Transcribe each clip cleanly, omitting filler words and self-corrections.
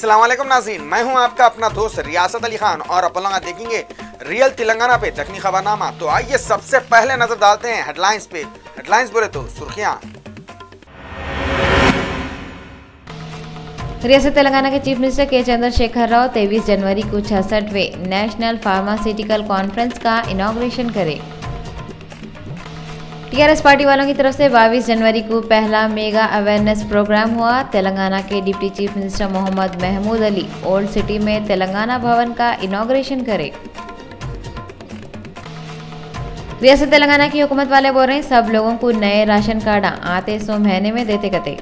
अस्सलाम वालेकुम नाज़रीन, मैं हूं आपका अपना दोस्त रियासत अली खान और अपन लोग देखेंगे रियल तेलंगाना पे तकनी खबरनामा। तो आइए सबसे पहले नजर डालते हैं हेडलाइंस पे। हेडलाइंस बोले तो सुर्खियां। रियासत तेलंगाना के चीफ मिनिस्टर के चंद्रशेखर राव 23 जनवरी को 66वें नेशनल फार्मास्यूटिकल कॉन्फ्रेंस का इनॉग्रेशन करे। टीआरएस पार्टी वालों की तरफ से 22 जनवरी को पहला मेगा अवेयरनेस प्रोग्राम हुआ। तेलंगाना के deputy chief minister Mohammad Mahmood Ali old city में तेलंगाना भवन का इनॉग्रेशन करे। रियासत तेलंगाना की हुकूमत वाले बोल रहे हैं सब लोगों को नए राशन कार्ड आते 100 महीने में देते कते।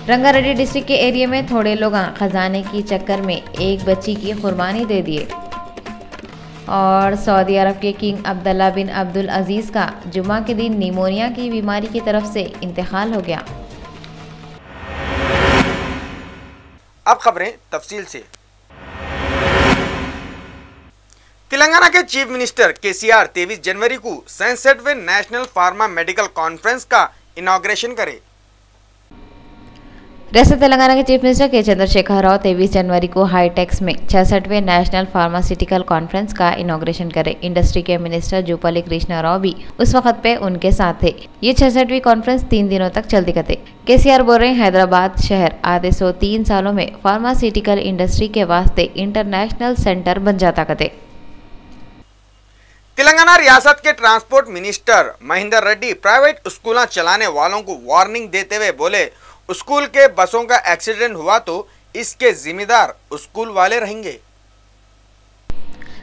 रंगारेड्डी डिस्ट्रिक्ट के एरिया में थोड़े लोग खजाने की चक्कर में एक बच्ची की कुर्बानी दे दिए। और सऊदी अरब के किंग अब्दुल्ला बिन अब्दुल अजीज का जुमा के दिन निमोनिया की बीमारी की तरफ से इंतकाल हो गया। अब खबरें तफसील से। तेलंगाना के चीफ मिनिस्टर केसीआर 23 जनवरी को 67वें नेशनल फार्मा मेडिकल कॉन्फ्रेंस का इनॉग्रेशन करे। रियासत तेलंगाना के चीफ मिनिस्टर के चंद्रशेखर राव 23 जनवरी को हाईटेक्स में 66वें नेशनल फार्मास्यूटिकल कॉन्फ्रेंस का इनॉग्रेशन करे। इंडस्ट्री के मिनिस्टर जूपल्ली कृष्णा राव भी उस वक्त पे उनके साथ थे। ये 66वीं कॉन्फ्रेंस 3 दिनों तक चलती कते। केसीआर बोल रहे हैदराबाद शहर आधे 103 सालों में फार्मास्यूटिकल इंडस्ट्री के वास्ते इंटरनेशनल सेंटर बन जाता कते। तेलंगाना रियासत के transport minister Mahendra Reddy private school चलाने वालों को वार्निंग देते हुए बोले स्कूल के बसों का एक्सीडेंट हुआ तो इसके जिम्मेदार स्कूल वाले रहेंगे।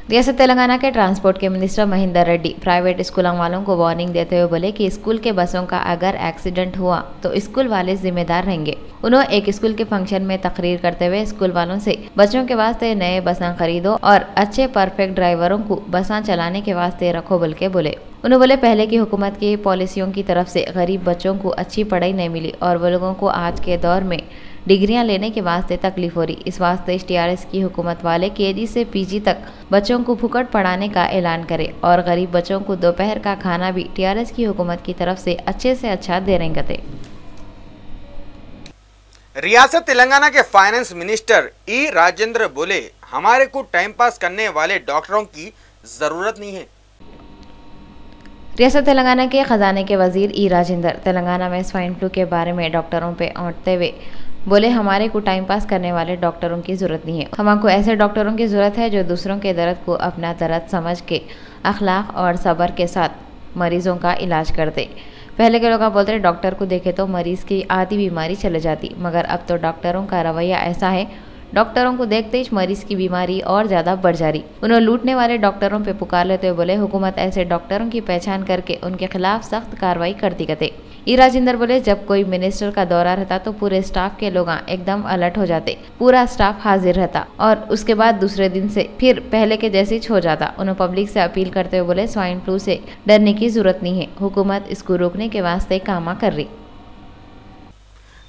रियासत तेलंगाना के ट्रांसपोर्ट के मिनिस्टर महेंद्र रेड्डी प्राइवेट स्कूलों वालों को वार्निंग देते हुए बोले कि स्कूल के बसों का अगर एक्सीडेंट हुआ तो स्कूल वाले जिम्मेदार रहेंगे। उन्होंने एक स्कूल के फंक्शन में तकरीर करते हुए स्कूल वालों से बच्चों के वास्ते नए बसां खरीदो और अच्छे परफेक्ट ड्राइवरों को बसां चलाने के वास्ते रखो बोल के बोले। उन्होंने बोले पहले की हुकूमत की पॉलिसियों की तरफ से गरीब बच्चों को अच्छी पढ़ाई नहीं मिली और वो लोगों को आज के दौर में डिग्रियां लेने के वास्ते तकलीफ हो रही। इस वास्ते टीआरएस की हुकूमत वाले केजी से पीजी तक बच्चों को फुकट पढ़ाने का ऐलान करे और गरीब बच्चों को दोपहर का खाना भी टीआरएस की हुकूमत की तरफ से अच्छा दे रहे गते। रियासत तेलंगाना के फाइनेंस मिनिस्टर ई राजेंद्र बोले हमारे को टाइम पास करने वाले डॉक्टरों की जरूरत नहीं है। रियासत तेलंगाना के खजाने के वजीर ई राजेंद्र तेलंगाना में स्वाइन फ्लू के बारे में डॉक्टरों पे औंटते हुए बोले हमारे को टाइम पास करने वाले डॉक्टरों की जरूरत नहीं है। हमको ऐसे डॉक्टरों की जरूरत है जो दूसरों के दर्द को अपना दर्द समझ के अखलाक और सब्र के साथ मरीजों का इलाज करते। पहले के लोग बोलते रहे डॉक्टर को देखे तो मरीज की आधी बीमारी चले जाती, मगर अब तो डॉक्टरों का रवैया ऐसा है डॉक्टरों को देखते ही मरीज की बीमारी और ज्यादा बढ़ जा रही। उन्होंने लूटने वाले डॉक्टरों पे पुकार लेते हुए बोले हुकूमत ऐसे डॉक्टरों की पहचान करके उनके खिलाफ सख्त कार्रवाई करती कते। ई राजेंद्र बोले जब कोई मिनिस्टर का दौरा रहता तो पूरे स्टाफ के लोग एकदम अलर्ट हो जाते, पूरा स्टाफ हाजिर रहता और उसके बाद दूसरे दिन से फिर पहले के जैसे हो जाता। उन्होंने पब्लिक से अपील करते हुए बोले स्वाइन फ्लू से डरने की जरूरत नहीं है, हुकूमत इसको रोकने के वास्ते काम कर रही।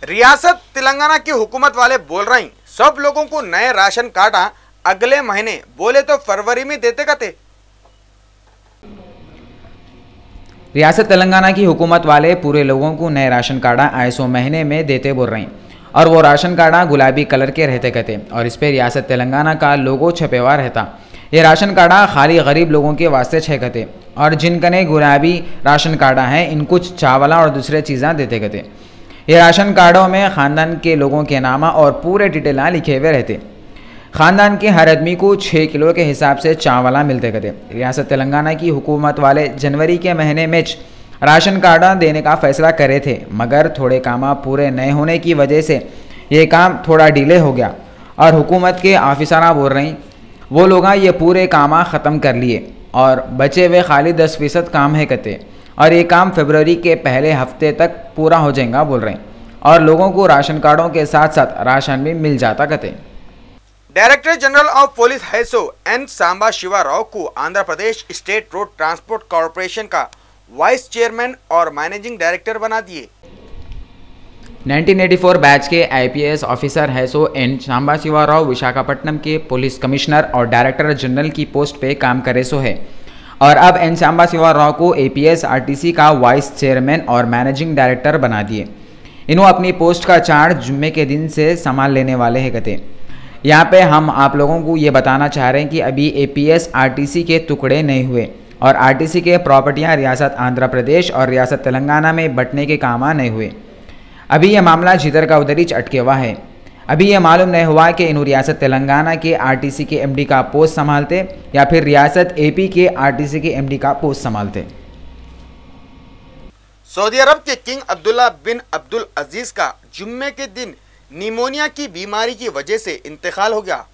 रियासत तेलंगाना की हुकूमत वाले बोल रही सब लोगों को नए राशन कार्ड अगले महीने बोले तो फरवरी में देते कते। रियासत तेलंगाना की हुकूमत वाले पूरे लोगों को नए राशन कार्ड आए 100 महीने में देते बोल रहे हैं और वो राशन कार्ड गुलाबी कलर के रहते कहते और इस पे रियासत तेलंगाना का लोगो छपे हुआ रहता। ये राशन कार्ड खाली गरीब लोगों के वास्ते छे कहते और जिनकने गुलाबी राशन कार्ड हैं इन कुछ चावला और दूसरे चीज़ें देते कहते। ये राशन कार्डों में ख़ानदान के लोगों के नाम और पूरे डिटेल लिखे हुए रहते। ख़ानदान के हर आदमी को 6 किलो के हिसाब से चावला मिलते कहते। रियासत तेलंगाना की हुकूमत वाले जनवरी के महीने में राशन कार्ड देने का फैसला करे थे, मगर थोड़े काम पूरे नहीं होने की वजह से ये काम थोड़ा डिले हो गया और हुकूमत के ऑफिसर बोल रही वो लोग ये पूरे काम ख़त्म कर लिए और बचे हुए खाली 10% काम है कहते और ये काम फरवरी के पहले हफ्ते तक पूरा हो जाएगा बोल रहे हैं और लोगों को राशन कार्डों के साथ साथ राशन भी मिल जाता कहते। डायरेक्टर जनरल ऑफ पुलिस हैसो एन सांबा शिवा राव को Andhra Pradesh state road transport corporation का वाइस चेयरमैन और मैनेजिंग डायरेक्टर बना दिए। 1984 बैच के आईपीएस ऑफिसर हैसो एन सांबा शिवा राव विशाखापट्टनम के पुलिस कमिश्नर और डायरेक्टर जनरल की पोस्ट पे काम करे सो है और अब एन सांबा शिवा राव को एपीएस आरटीसी का वाइस चेयरमैन और मैनेजिंग डायरेक्टर बना दिए। इन्हों अपनी पोस्ट का चार्ज जुम्मे के दिन से संभाल लेने वाले हैं कहते। यहाँ पे हम आप लोगों को ये बताना चाह रहे हैं कि अभी एपीएस आरटीसी के टुकड़े नहीं हुए और आरटीसी के प्रॉपर्टियाँ रियासत आंध्र प्रदेश और रियासत तेलंगाना में बंटने के काम नहीं हुए। अभी यह मामला जिधर का उधर ही अटके हुआ है। अभी यह मालूम नहीं हुआ कि इन रियासत तेलंगाना के आरटीसी के एमडी का पोस्ट संभालते या फिर रियासत एपी के आरटीसी के एमडी का पोस्ट संभालते। सऊदी अरब के किंग अब्दुल्ला बिन अब्दुल अजीज का जुम्मे के दिन निमोनिया की बीमारी की वजह से इंतकाल हो गया।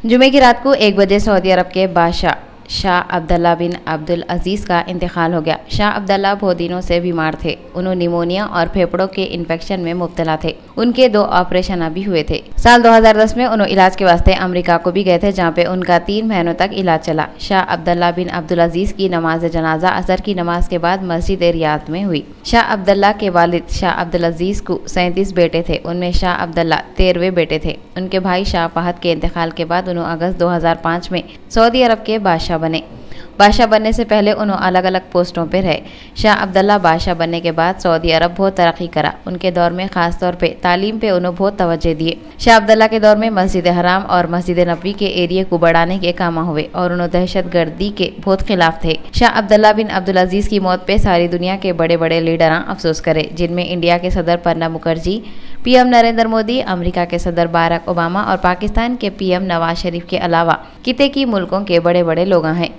जुमे की रात को 1 बजे सऊदी अरब के बादशाह शाह अब्दुल्ला बिन अब्दुल अजीज़ का इंतकाल हो गया। शाह अब्दुल्ला बहुत दिनों से बीमार थे। उन्होंने निमोनिया और फेफड़ों के इन्फेक्शन में मुब्तला थे। उनके 2 ऑपरेशन अभी हुए थे। साल 2010 में उन्होंने इलाज के वास्ते अमेरिका को भी गए थे, जहां पे उनका 3 महीनों तक इलाज चला। शाह अब्दुल्ला बिन अब्दुल अजीज़ की नमाज जनाजा असर की नमाज के बाद मस्जिद रियाद में हुई। शाह अब्दुल्ला के वालिद शाह अब्दुल अजीज़ को 37 बेटे थे। उनमें शाह अब्दुल्ला 13वें बेटे थे। उनके भाई शाह फहद के इंतकाल के बाद उन्होंने अगस्त 2005 में सऊदी अरब के बादशाह बने। बादशाह बनने से पहले उन्होंने अलग अलग पोस्टों पर रहे। शाह अब्दुल्ला बादशाह बनने के बाद सऊदी अरब बहुत तरक्की करा। उनके दौर में खास तौर पे तालीम पे उन्होंने बहुत तवज्जो दिए। शाह अब्दुल्ला के दौर में मस्जिद हराम और मस्जिद नबवी के एरिया को बढ़ाने के काम हुए और उन्होंने दहशत गर्दी के बहुत खिलाफ थे। शाह अब्दुल्ला बिन अब्दुल अजीज़ की मौत पे सारी दुनिया के बड़े बड़े लीडर अफसोस करे, जिनमें इंडिया के सदर प्रणब मुखर्जी, पीएम नरेंद्र मोदी, अमेरिका के सदर बराक ओबामा और पाकिस्तान के पीएम नवाज शरीफ के अलावा किते की मुल्कों के बड़े बड़े लोग हैं।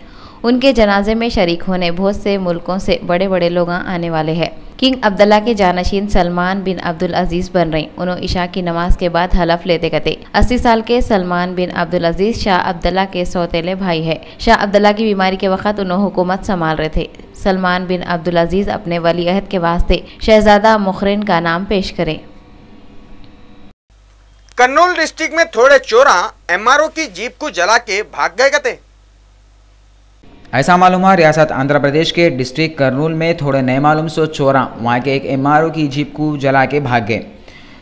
उनके जनाजे में शरीक होने बहुत से मुल्कों से बड़े बड़े लोग आने वाले हैं। किंग अब्दुल्ला के जानशीन सलमान बिन अब्दुल अजीज़ बन रहे। उन्होंने इशा की नमाज के बाद हलफ लेते कहते। 80 साल के सलमान बिन अब्दुल अजीज़ शाह अब्दुल्ला के सौतेले भाई है। शाह अब्दुल्ला की बीमारी के वक्त उन्होंने हुकूमत संभाल रहे थे। सलमान बिन अब्दुल अजीज़ अपने वली अहद के वास्ते शहजादा मुखरिन का नाम पेश करें। कर्नूल डिस्ट्रिक्ट में थोड़े चोरा एमआरओ की जीप को जला के भाग गए कहते। ऐसा मालूम हुआ रियासत आंध्र प्रदेश के डिस्ट्रिक्ट कर्नूल में थोड़े नए मालूम सो चोरा वहाँ के एक एमआरओ की जीप को जला के भाग गए।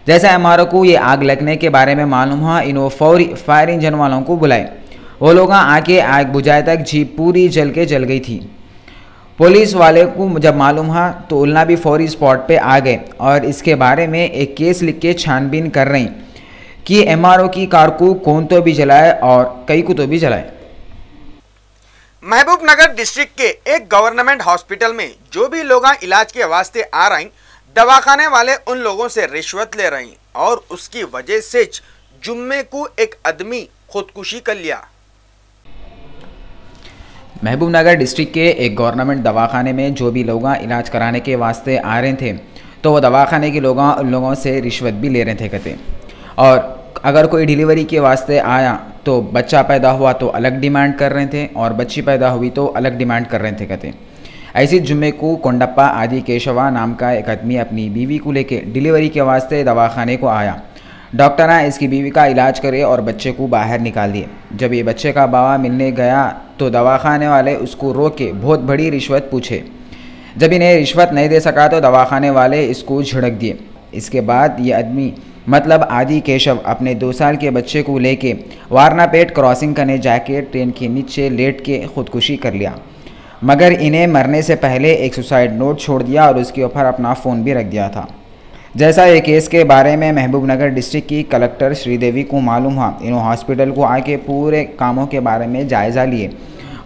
जैसा एमआरओ को ये आग लगने के बारे में मालूम हुआ, इन्होंने फौरी फायर इंजन वालों को बुलाए। वो लोग आके आग बुझाए तक जीप पूरी जल गई थी। पुलिस वाले को जब मालूम हुआ तो उल्ना भी फौरी स्पॉट पे आ गए और इसके बारे में एक केस लिख के छानबीन कर रही कि एमआरओ की कार को कौन तो भी जलाए और कई को तो भी जलाए। महबूबनगर डिस्ट्रिक्ट के एक गवर्नमेंट हॉस्पिटल में जो भी लोग इलाज के वास्ते आ रही, दवाखाने वाले उन लोगों से रिश्वत ले रही और उसकी वजह से जुम्मे को एक आदमी खुदकुशी कर लिया। महबूबनगर डिस्ट्रिक्ट के एक गवर्नमेंट दवाखाने में जो भी लोग इलाज कराने के वास्ते आ रहे थे तो वो दवाखाने के लोगों से रिश्वत भी ले रहे थे कहते। और अगर कोई डिलीवरी के वास्ते आया तो बच्चा पैदा हुआ तो अलग डिमांड कर रहे थे और बच्ची पैदा हुई तो अलग डिमांड कर रहे थे कहते। ऐसी जुम्मे को कोंडप्पा आदि केशवा नाम का एक आदमी अपनी बीवी को लेके डिलीवरी के वास्ते दवाखाने को आया। डॉक्टर ने इसकी बीवी का इलाज करे और बच्चे को बाहर निकाल दिए। जब ये बच्चे का बाबा मिलने गया तो दवाखाने वाले उसको रोक के बहुत बड़ी रिश्वत पूछे। जब इन्हें रिश्वत नहीं दे सका तो दवाखाने वाले इसको झिड़क दिए। इसके बाद ये आदमी मतलब आदि केशव अपने 2 साल के बच्चे को लेके वारनापेट क्रॉसिंग करने जाके ट्रेन के नीचे लेट के खुदकुशी कर लिया, मगर इन्हें मरने से पहले एक सुसाइड नोट छोड़ दिया और उसके ऊपर अपना फ़ोन भी रख दिया था। जैसा ये केस के बारे में महबूबनगर डिस्ट्रिक्ट की कलेक्टर श्रीदेवी को मालूम हुआ, इन्होंने हॉस्पिटल को आके पूरे कामों के बारे में जायज़ा लिए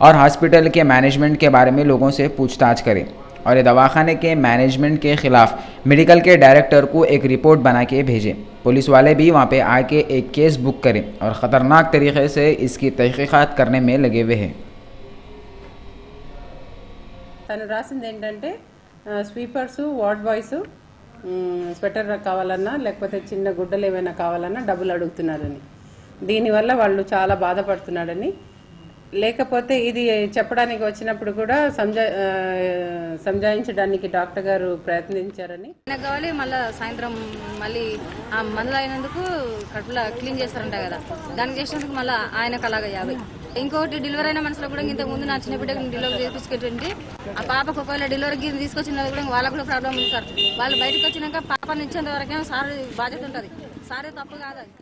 और हॉस्पिटल के मैनेजमेंट के बारे में लोगों से पूछताछ करे और ये दवाखाने के मैनेजमेंट के ख़िलाफ़ मेडिकल के डायरेक्टर को एक रिपोर्ट बना के भेजे। पुलिस वाले भी वहाँ पे आके एक केस बुक करें और ख़तरनाक तरीके से इसकी तहक़ीक़ात करने में लगे हुए हैं। తను రాసింది ఏంటంటే స్వీపర్స్ వార్డ్ బాయ్స్ స్వెటర్ కావాలన్నా లేకపోతే చిన్న గుడ్డలు ఏమైనా కావాలన్నా డబ్బులు అడుగుతున్నారని, దీనివల్ల వాళ్ళు చాలా బాధపడుతున్నారని, లేకపోతే ఇది చెప్పడానికి వచ్చినప్పుడు కూడా సంజాయించడానికి డాక్టర్ గారు ప్రయత్నించారని కావాలి. మళ్ళీ సాయంత్రం మళ్ళీ ఆ మందులు అయినందుకు కడుపులో క్లీన్ చేస్తారంట కదా, దానికి చేసినందుకు మళ్ళీ ఆయనకు అలాగా 50. ఇంకొకటి డెలివరీ అయిన మనసులో కూడా ఇంతకు ముందు నా చిన్న బిడ్డకు డెలివరీ చేసుకుంటుంటే ఆ పాపకు ఒకవేళ డెలివరీకి తీసుకొచ్చినది కూడా వాళ్ళకు కూడా ప్రాబ్లం ఉంది సార్. వాళ్ళు బయటకు వచ్చినాక పాపని ఇచ్చేంత వరకేమో సార్ బాధ్యత ఉంటుంది, సారే తప్పు కాదు అది.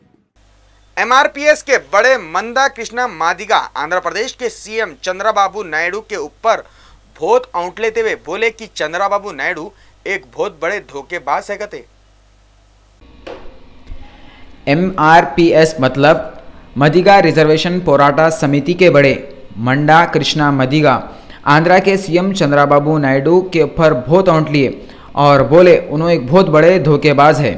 एमआरपीएस के बड़े मंदा कृष्णा मादिगा आंध्र प्रदेश के सीएम चंद्रबाबू नायडू के ऊपर बहुत औंठ लेते हुए बोले कि चंद्रबाबू नायडू एक बहुत बड़े धोखेबाज है कते। MRPS मतलब मदिगा रिजर्वेशन पोराटा समिति के बड़े मंडा कृष्णा मदिगा आंध्रा के CM चंद्रबाबू नायडू के ऊपर बहुत औंठ लिए और बोले उन्होंने एक बहुत बड़े धोखेबाज है।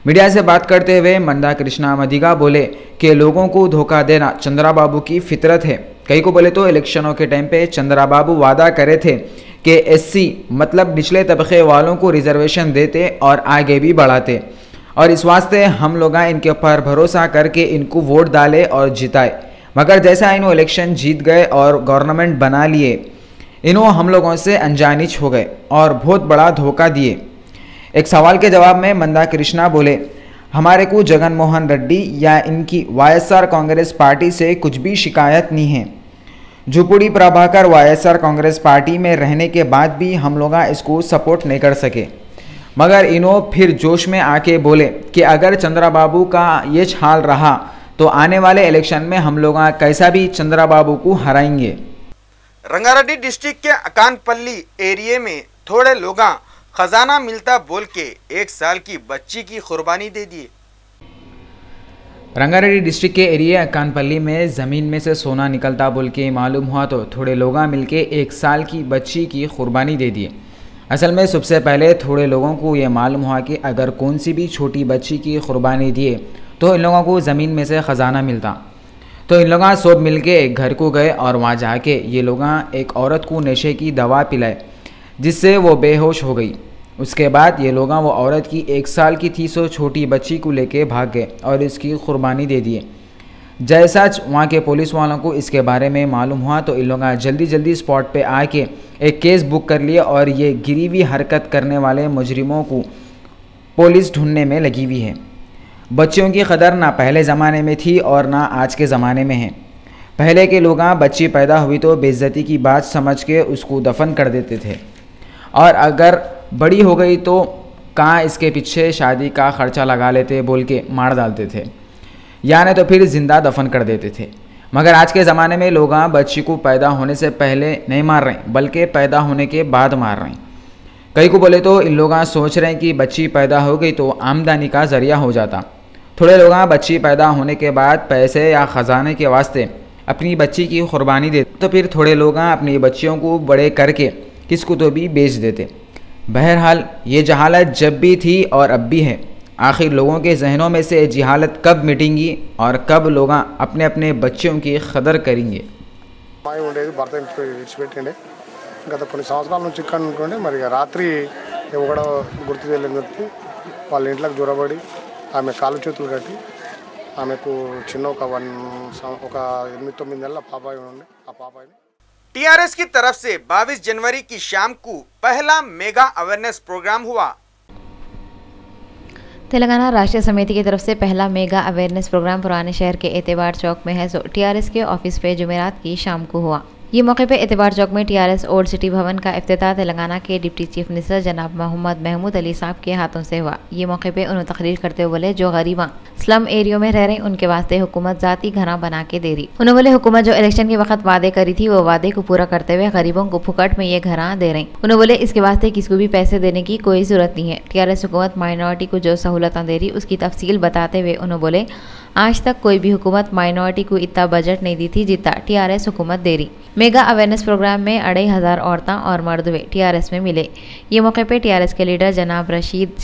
मीडिया से बात करते हुए मंडा कृष्णा मदिगा बोले कि लोगों को धोखा देना चंद्रबाबू की फितरत है। कई को बोले तो इलेक्शनों के टाइम पे चंद्रबाबू वादा करे थे कि SC मतलब निचले तबके वालों को रिजर्वेशन देते और आगे भी बढ़ाते, और इस वास्ते हम लोग इनके ऊपर भरोसा करके इनको वोट डाले और जिताए। मगर जैसा इन्हों इलेक्शन जीत गए और गवर्नमेंट बना लिए, इन्हों हम लोगों से अनजानिच हो गए और बहुत बड़ा धोखा दिए। एक सवाल के जवाब में मंदा कृष्णा बोले हमारे को जगन मोहन रेड्डी या इनकी YSR कांग्रेस पार्टी से कुछ भी शिकायत नहीं है। झुपुड़ी प्रभाकर YSR कांग्रेस पार्टी में रहने के बाद भी हम लोग इसको सपोर्ट नहीं कर सके, मगर इन्हों फिर जोश में आके बोले कि अगर चंद्रबाबू का ये हाल रहा तो आने वाले इलेक्शन में हम लोग कैसा भी चंद्रबाबू को हराएंगे। रंगारेड्डी डिस्ट्रिक्ट के अकानपल्ली एरिया में थोड़े लोग खजाना मिलता बोल के 1 साल की बच्ची की कुर्बानी दे दिए। रंगारेड्डी डिस्ट्रिक्ट के एरिया अकानपल्ली में ज़मीन में से सोना निकलता बोल के मालूम हुआ तो थोड़े लोग मिलके 1 साल की बच्ची की कुर्बानी दे दिए। असल में सबसे पहले थोड़े लोगों को ये मालूम हुआ कि अगर कौन सी भी छोटी बच्ची की कुर्बानी दिए तो इन लोगों को ज़मीन में से ख़जाना मिलता। तो इन लोग सब मिलके एक घर को गए और वहाँ जाके ये लोग एक औरत को नशे की दवा पिलाए जिससे वो बेहोश हो गई। उसके बाद ये लोग वो औरत की 1 साल की थी सो छोटी बच्ची को लेके भाग गए और इसकी कुर्बानी दे दिए। जैसा वहाँ के पुलिस वालों को इसके बारे में मालूम हुआ तो इन लोग जल्दी स्पॉट पे आके एक केस बुक कर लिए और ये गिरी हुई हरकत करने वाले मुजरिमों को पुलिस ढूंढने में लगी हुई है। बच्चियों की कदर ना पहले ज़माने में थी और ना आज के ज़माने में है। पहले के लोग बच्ची पैदा हुई तो बेइज्जती की बात समझ के उसको दफन कर देते थे, और अगर बड़ी हो गई तो कहाँ इसके पीछे शादी का खर्चा लगा लेते बोल के मार डालते थे, यानी तो फिर ज़िंदा दफन कर देते थे। मगर आज के ज़माने में लोग बच्ची को पैदा होने से पहले नहीं मार रहे बल्कि पैदा होने के बाद मार रहे हैं। कई को बोले तो इन लोग सोच रहे हैं कि बच्ची पैदा हो गई तो आमदनी का ज़रिया हो जाता। थोड़े लोग बच्ची पैदा होने के बाद पैसे या ख़जाने के वास्ते अपनी बच्ची की कुर्बानी देते, तो फिर थोड़े लोग अपनी बच्चियों को बड़े करके किसको तो भी बेच देते। बहरहाल ये जहालत जब भी थी और अब भी है। आखिर लोगों के जहनों में से जहालत कब मिटेंगी और कब लोग अपने अपने बच्चों की कदर करेंगे। గత కొన్ని సంవత్సరాల నుంచి ఇక్కడ ఉంటుండే మరి రాత్రి ఎవడో గుర్తు తెలియని వ్యక్తి వాళ్ళ ఇంట్లోకి జొరబడి ఆమె కాలు చేతులు కట్టి ఆమెకు చిన్న ఒక 8-9 నెలల పాపాయి ఉండే ఆ పాపాయిని TRS की तरफ से 22 जनवरी की शाम को पहला मेगा अवेयरनेस प्रोग्राम हुआ। तेलंगाना राष्ट्रीय समिति की तरफ से पहला मेगा अवेयरनेस प्रोग्राम पुराने शहर के एतबार चौक में है सो TRS के ऑफिस पे जुमेरात की शाम को हुआ। ये मौके पे एतबार चौक में TRS ओल्ड सिटी भवन का इफ्तिताह तेलंगाना के डिप्टी चीफ मिनिस्टर जनाब मोहम्मद महमूद अली साहब के हाथों से हुआ। ये मौके पे उन्होंने तकरीर करते हुए बोले जो गरीबा स्लम एरियो में रह रहे उनके वास्ते हुकूमत जाती घरा बना के दे रही। उन्होंने बोले हुकूमत जो इलेक्शन के वक्त वादे करी थी वो वादे को पूरा करते हुए गरीबों को फुकट में ये घरा दे रही। उन्होंने बोले इसके वास्ते किसको भी पैसे देने की कोई जरूरत नहीं है। TRS हुकूमत माइनॉरिटी को जो सहूलत दे रही उसकी तफसील बताते हुए उन्होंने बोले आज तक कोई भी हुकूमत माइनॉरिटी को इतना बजट नहीं दी थी जितना TRS हुकूमत दे रही। मेगा अवेयरनेस प्रोग्राम में 2,500 औरतें और मर्द TRS में मिले। ये मौके पे TRS के लीडर जनाब रशीद